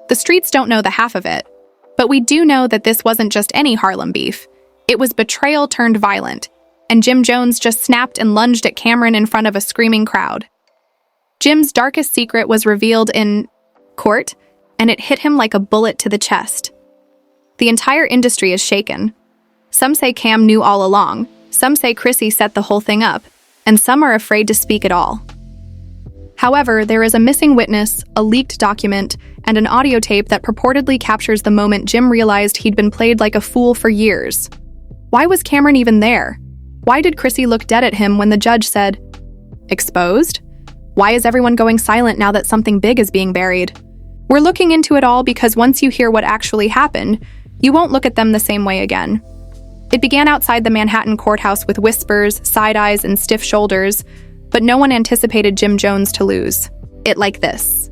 The streets don't know the half of it, but we do know that this wasn't just any Harlem beef. It was betrayal turned violent, and Jim Jones just snapped and lunged at Camron in front of a screaming crowd. Jim's darkest secret was revealed in court, and it hit him like a bullet to the chest. The entire industry is shaken. Some say Cam knew all along, some say Chrissy set the whole thing up, and some are afraid to speak at all. However, there is a missing witness, a leaked document, and an audio tape that purportedly captures the moment Jim realized he'd been played like a fool for years. Why was Camron even there? Why did Chrissy look dead at him when the judge said, "Exposed?" Why is everyone going silent now that something big is being buried? We're looking into it all because once you hear what actually happened, you won't look at them the same way again. It began outside the Manhattan courthouse with whispers, side eyes, and stiff shoulders, but no one anticipated Jim Jones to lose it like this.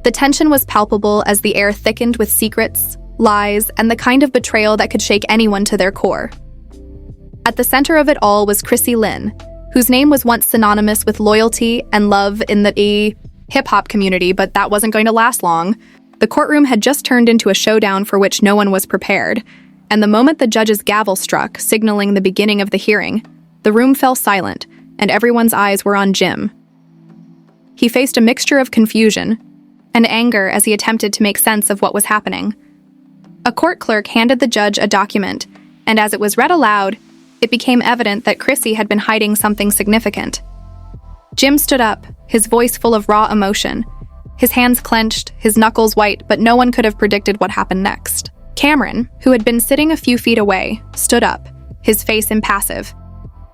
The tension was palpable as the air thickened with secrets, lies, and the kind of betrayal that could shake anyone to their core. At the center of it all was Chrissy Lynn, whose name was once synonymous with loyalty and love in the hip-hop community, but that wasn't going to last long. The courtroom had just turned into a showdown for which no one was prepared, and the moment the judge's gavel struck, signaling the beginning of the hearing, the room fell silent, and everyone's eyes were on Jim. He faced a mixture of confusion and anger as he attempted to make sense of what was happening. A court clerk handed the judge a document, and as it was read aloud, it became evident that Chrissy had been hiding something significant. Jim stood up, his voice full of raw emotion. His hands clenched, his knuckles white, but no one could have predicted what happened next. Camron, who had been sitting a few feet away, stood up, his face impassive.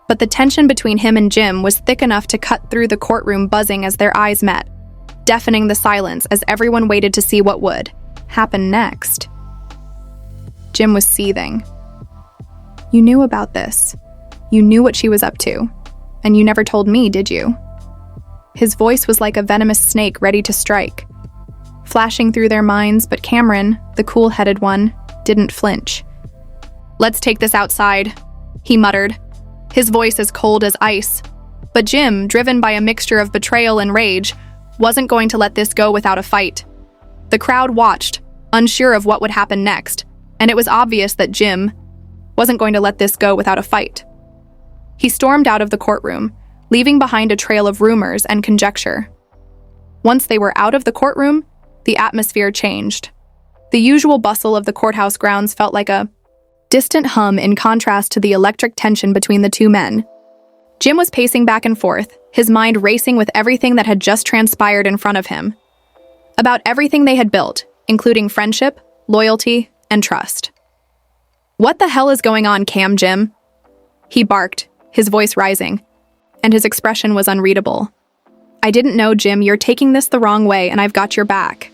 But the tension between him and Jim was thick enough to cut through the courtroom buzzing as their eyes met, deafening the silence as everyone waited to see what would happen next. Jim was seething. "You knew about this. You knew what she was up to. And you never told me, did you?" His voice was like a venomous snake ready to strike, flashing through their minds, but Camron, the cool-headed one, didn't flinch. "Let's take this outside," he muttered, his voice as cold as ice. But Jim, driven by a mixture of betrayal and rage, wasn't going to let this go without a fight. The crowd watched, unsure of what would happen next, and it was obvious that Jim wasn't going to let this go without a fight. He stormed out of the courtroom, leaving behind a trail of rumors and conjecture. Once they were out of the courtroom, the atmosphere changed. The usual bustle of the courthouse grounds felt like a distant hum in contrast to the electric tension between the two men. Jim was pacing back and forth, his mind racing with everything that had just transpired in front of him. About everything they had built, including friendship, loyalty, and trust. "What the hell is going on, Jim?" He barked, his voice rising, and his expression was unreadable. "I didn't know, Jim, you're taking this the wrong way, and I've got your back."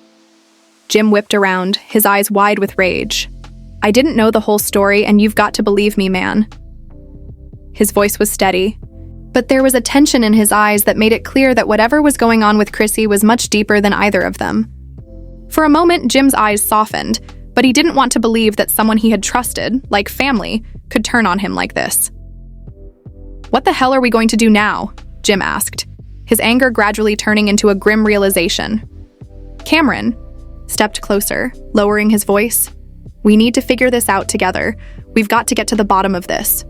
Jim whipped around, his eyes wide with rage. "I didn't know the whole story, and you've got to believe me, man." His voice was steady, but there was a tension in his eyes that made it clear that whatever was going on with Chrissy was much deeper than either of them. For a moment, Jim's eyes softened, but he didn't want to believe that someone he had trusted, like family, could turn on him like this. "What the hell are we going to do now?" Jim asked, his anger gradually turning into a grim realization. Camron stepped closer, lowering his voice. "We need to figure this out together. We've got to get to the bottom of this."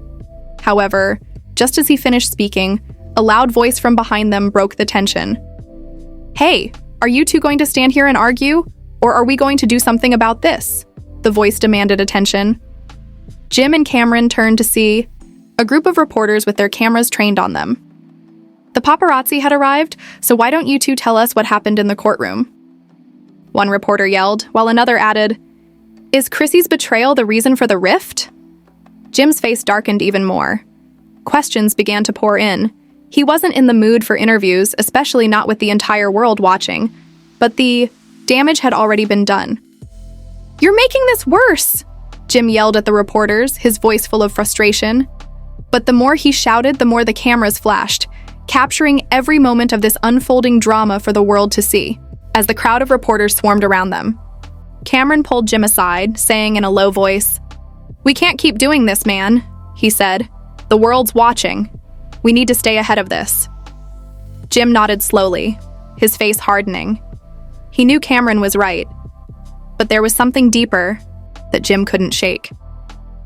However, just as he finished speaking, a loud voice from behind them broke the tension. "Hey, are you two going to stand here and argue? Or are we going to do something about this?" The voice demanded attention. Jim and Camron turned to see a group of reporters with their cameras trained on them. "The paparazzi had arrived, so why don't you two tell us what happened in the courtroom?" One reporter yelled, while another added, "Is Chrissy's betrayal the reason for the rift?" Jim's face darkened even more. Questions began to pour in. He wasn't in the mood for interviews, especially not with the entire world watching, but the damage had already been done. "You're making this worse!" Jim yelled at the reporters, his voice full of frustration. But the more he shouted, the more the cameras flashed, capturing every moment of this unfolding drama for the world to see, as the crowd of reporters swarmed around them. Camron pulled Jim aside, saying in a low voice, "We can't keep doing this, man," he said. "The world's watching. We need to stay ahead of this." Jim nodded slowly, his face hardening. He knew Camron was right, But there was something deeper that Jim couldn't shake.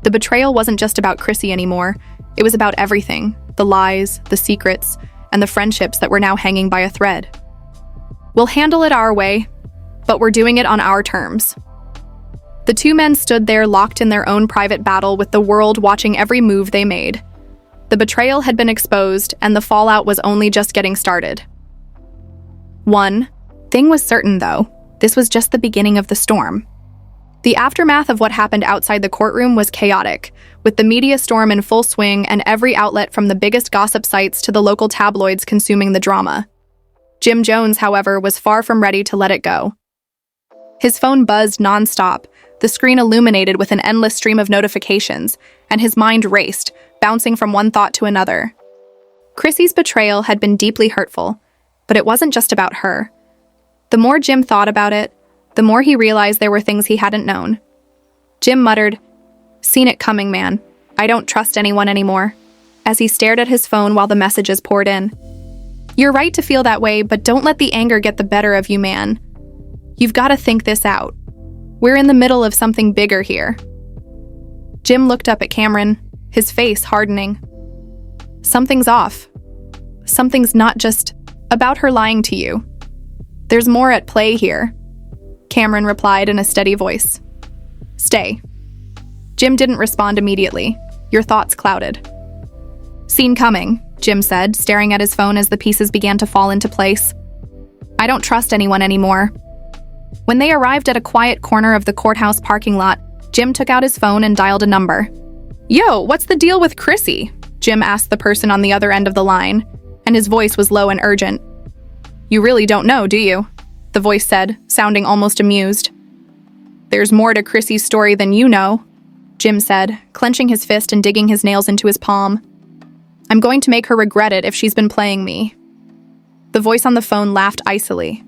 The betrayal wasn't just about Chrissy anymore. It was about everything, the lies, the secrets, and the friendships that were now hanging by a thread. We'll handle it our way, but we're doing it on our terms. The two men stood there locked in their own private battle with the world watching every move they made. The betrayal had been exposed, and the fallout was only just getting started. One thing was certain, though. This was just the beginning of the storm. The aftermath of what happened outside the courtroom was chaotic, with the media storm in full swing and every outlet from the biggest gossip sites to the local tabloids consuming the drama. Jim Jones, however, was far from ready to let it go. His phone buzzed nonstop, the screen illuminated with an endless stream of notifications, and his mind raced, bouncing from one thought to another. Chrissy's betrayal had been deeply hurtful, but it wasn't just about her. The more Jim thought about it, the more he realized there were things he hadn't known. Jim muttered, "Seen it coming, man. I don't trust anyone anymore," as he stared at his phone while the messages poured in. "You're right to feel that way, but don't let the anger get the better of you, man. You've got to think this out. We're in the middle of something bigger here." Jim looked up at Camron, his face hardening. "Something's off. Something's not just about her lying to you. There's more at play here," Camron replied in a steady voice. "Stay." Jim didn't respond immediately. Your thoughts clouded. "Seen coming," Jim said, staring at his phone as the pieces began to fall into place. "I don't trust anyone anymore." When they arrived at a quiet corner of the courthouse parking lot, Jim took out his phone and dialed a number. "Yo, what's the deal with Chrissy?" Jim asked the person on the other end of the line, and his voice was low and urgent. "You really don't know, do you?" the voice said, sounding almost amused. "There's more to Chrissy's story than you know," Jim said, clenching his fist and digging his nails into his palm. "I'm going to make her regret it if she's been playing me." The voice on the phone laughed icily.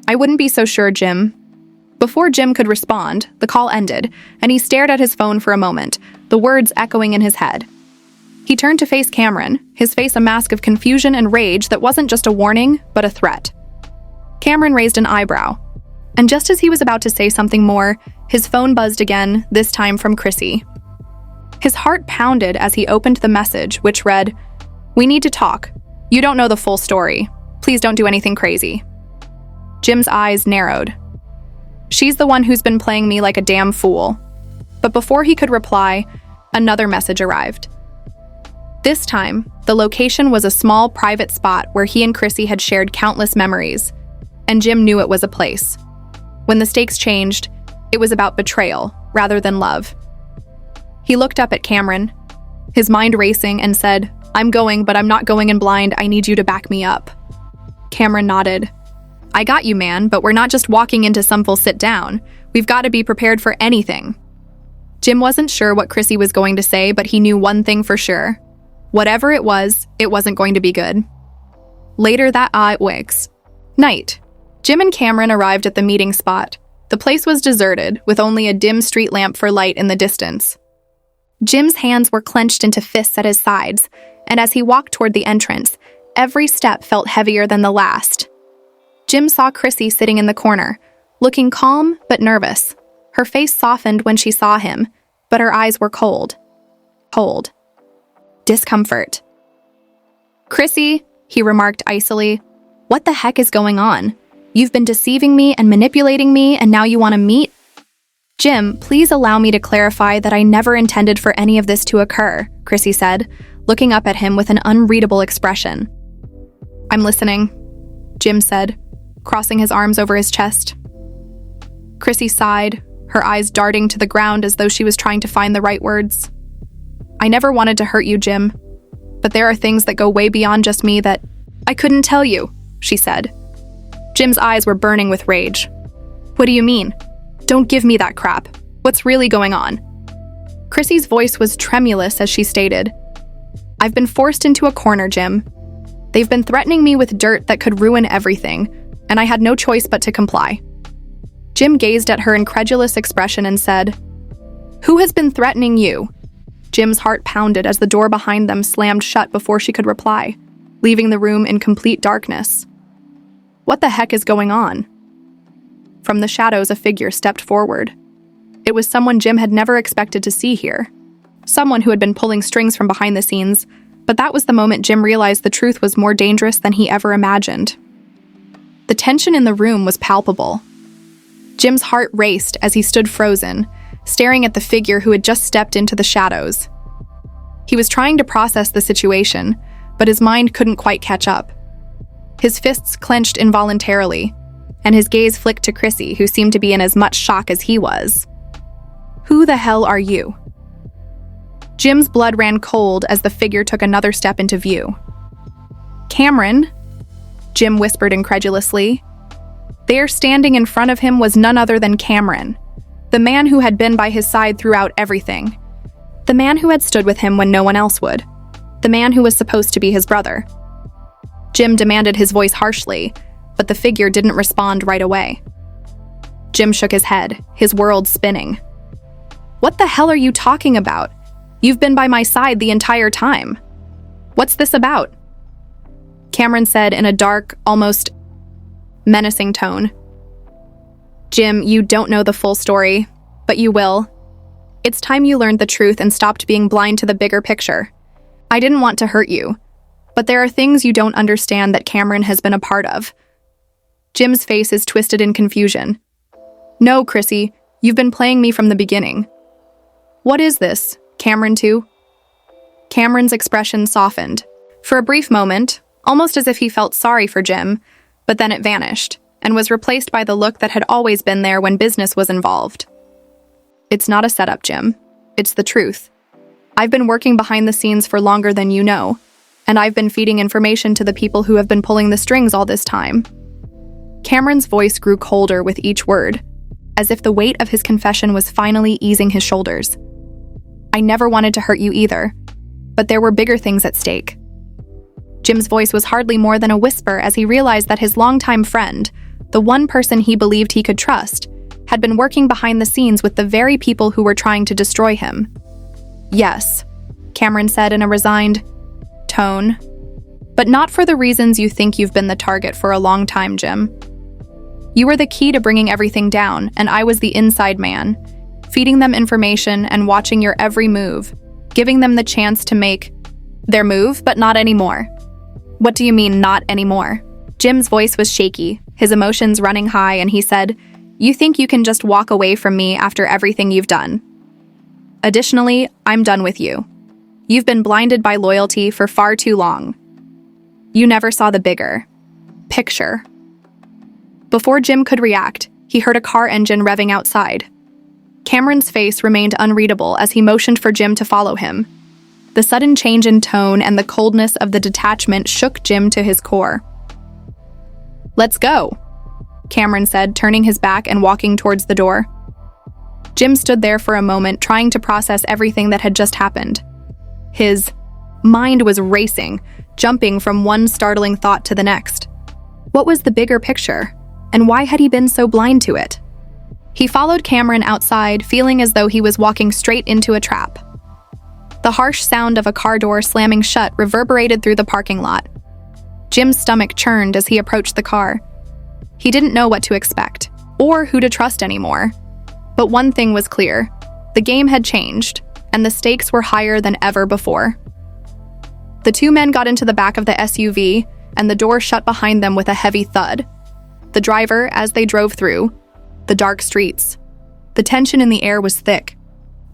"I wouldn't be so sure, Jim." Before Jim could respond, the call ended, and he stared at his phone for a moment, the words echoing in his head. He turned to face Camron, his face a mask of confusion and rage that wasn't just a warning, but a threat. Camron raised an eyebrow, and just as he was about to say something more, his phone buzzed again, this time from Chrissy. His heart pounded as he opened the message, which read, "We need to talk. You don't know the full story. Please don't do anything crazy." Jim's eyes narrowed. "She's the one who's been playing me like a damn fool." But before he could reply, another message arrived. This time, the location was a small private spot where he and Chrissy had shared countless memories, and Jim knew it was a place. When the stakes changed, it was about betrayal rather than love. He looked up at Camron, his mind racing, and said, "I'm going, but I'm not going in blind. I need you to back me up." Camron nodded. "I got you, man, but we're not just walking into some full sit-down. We've got to be prepared for anything." Jim wasn't sure what Chrissy was going to say, but he knew one thing for sure. Whatever it wasn't going to be good. Later that night, Jim and Camron arrived at the meeting spot. The place was deserted, with only a dim street lamp for light in the distance. Jim's hands were clenched into fists at his sides, and as he walked toward the entrance, every step felt heavier than the last. Jim saw Chrissy sitting in the corner, looking calm but nervous. Her face softened when she saw him, but her eyes were cold. Cold. Discomfort. "Chrissy," he remarked icily, "what the heck is going on? You've been deceiving me and manipulating me, and now you want to meet?" "Jim, please allow me to clarify that I never intended for any of this to occur," Chrissy said, looking up at him with an unreadable expression. "I'm listening," Jim said, crossing his arms over his chest. Chrissy sighed, her eyes darting to the ground as though she was trying to find the right words. "I never wanted to hurt you, Jim, but there are things that go way beyond just me that I couldn't tell you," she said. Jim's eyes were burning with rage. "What do you mean? Don't give me that crap. What's really going on?" Chrissy's voice was tremulous as she stated, "I've been forced into a corner, Jim. They've been threatening me with dirt that could ruin everything, and I had no choice but to comply." Jim gazed at her incredulous expression and said, "Who has been threatening you?" Jim's heart pounded as the door behind them slammed shut before she could reply, leaving the room in complete darkness. What the heck is going on? From the shadows, a figure stepped forward. It was someone Jim had never expected to see here. Someone who had been pulling strings from behind the scenes, but that was the moment Jim realized the truth was more dangerous than he ever imagined. The tension in the room was palpable. Jim's heart raced as he stood frozen, staring at the figure who had just stepped into the shadows. He was trying to process the situation, but his mind couldn't quite catch up. His fists clenched involuntarily, and his gaze flicked to Chrissy, who seemed to be in as much shock as he was. "Who the hell are you?" Jim's blood ran cold as the figure took another step into view. "Camron," Jim whispered incredulously. There, standing in front of him, was none other than Camron, the man who had been by his side throughout everything. The man who had stood with him when no one else would. The man who was supposed to be his brother. Jim demanded his voice harshly, but the figure didn't respond right away. Jim shook his head, his world spinning. "What the hell are you talking about? You've been by my side the entire time. What's this about?" Camron said in a dark, almost menacing tone. "Jim, you don't know the full story, but you will. It's time you learned the truth and stopped being blind to the bigger picture. I didn't want to hurt you, but there are things you don't understand that Camron has been a part of." Jim's face is twisted in confusion. "No, Chrissy, you've been playing me from the beginning." "What is this, Camron too?" Cameron's expression softened. For a brief moment, almost as if he felt sorry for Jim, but then it vanished, and was replaced by the look that had always been there when business was involved. "It's not a setup, Jim. It's the truth. I've been working behind the scenes for longer than you know, and I've been feeding information to the people who have been pulling the strings all this time." Cameron's voice grew colder with each word, as if the weight of his confession was finally easing his shoulders. "I never wanted to hurt you either, but there were bigger things at stake." Jim's voice was hardly more than a whisper as he realized that his longtime friend, the one person he believed he could trust, had been working behind the scenes with the very people who were trying to destroy him. "Yes," Camron said in a resigned tone, "but not for the reasons you think you've been the target for a long time, Jim. You were the key to bringing everything down, and I was the inside man, feeding them information and watching your every move, giving them the chance to make their move, but not anymore." "What do you mean, not anymore?" Jim's voice was shaky, his emotions running high, and he said, "You think you can just walk away from me after everything you've done? Additionally, I'm done with you. You've been blinded by loyalty for far too long. You never saw the bigger picture." Before Jim could react, he heard a car engine revving outside. Cameron's face remained unreadable as he motioned for Jim to follow him. The sudden change in tone and the coldness of the detachment shook Jim to his core. "Let's go," Camron said, turning his back and walking towards the door. Jim stood there for a moment, trying to process everything that had just happened. His mind was racing, jumping from one startling thought to the next. What was the bigger picture, and why had he been so blind to it? He followed Camron outside, feeling as though he was walking straight into a trap. The harsh sound of a car door slamming shut reverberated through the parking lot. Jim's stomach churned as he approached the car. He didn't know what to expect, or who to trust anymore. But one thing was clear. The game had changed, and the stakes were higher than ever before. The two men got into the back of the SUV, and the door shut behind them with a heavy thud. The driver, as they drove through the dark streets. The tension in the air was thick.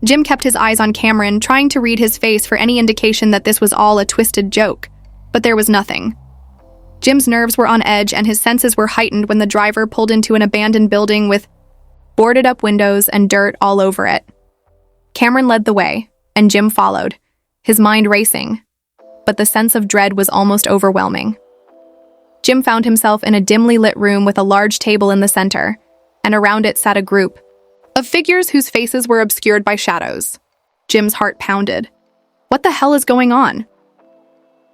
Jim kept his eyes on Camron, trying to read his face for any indication that this was all a twisted joke, but there was nothing. Jim's nerves were on edge and his senses were heightened when the driver pulled into an abandoned building with boarded-up windows and dirt all over it. Camron led the way, and Jim followed, his mind racing, but the sense of dread was almost overwhelming. Jim found himself in a dimly lit room with a large table in the center, and around it sat a group of figures whose faces were obscured by shadows. Jim's heart pounded. What the hell is going on?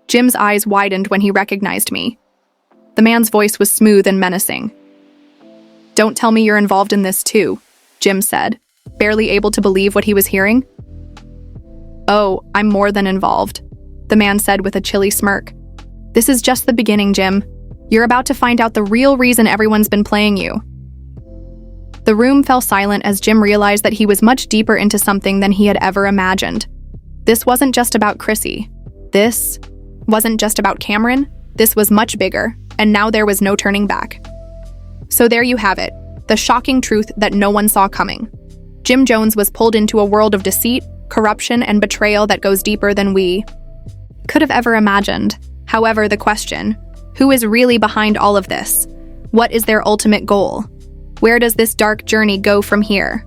Jim's eyes widened when he recognized me. The man's voice was smooth and menacing. "Don't tell me you're involved in this too," Jim said, barely able to believe what he was hearing. "Oh, I'm more than involved," the man said with a chilly smirk. "This is just the beginning, Jim. You're about to find out the real reason everyone's been playing you." The room fell silent as Jim realized that he was much deeper into something than he had ever imagined. This wasn't just about Chrissy. This wasn't just about Camron. This was much bigger, and now there was no turning back. So there you have it, the shocking truth that no one saw coming. Jim Jones was pulled into a world of deceit, corruption, and betrayal that goes deeper than we could have ever imagined. However, the question, who is really behind all of this? What is their ultimate goal? Where does this dark journey go from here?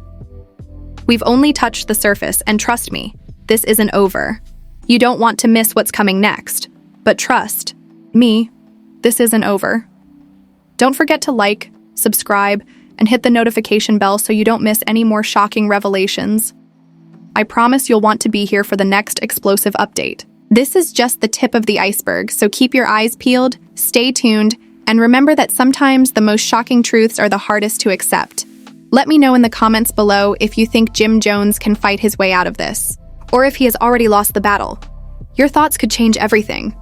We've only touched the surface, and trust me, this isn't over. You don't want to miss what's coming next. But trust me, this isn't over. Don't forget to like, subscribe, and hit the notification bell so you don't miss any more shocking revelations. I promise you'll want to be here for the next explosive update. This is just the tip of the iceberg, so keep your eyes peeled, stay tuned, and remember that sometimes the most shocking truths are the hardest to accept. Let me know in the comments below if you think Jim Jones can fight his way out of this, or if he has already lost the battle. Your thoughts could change everything.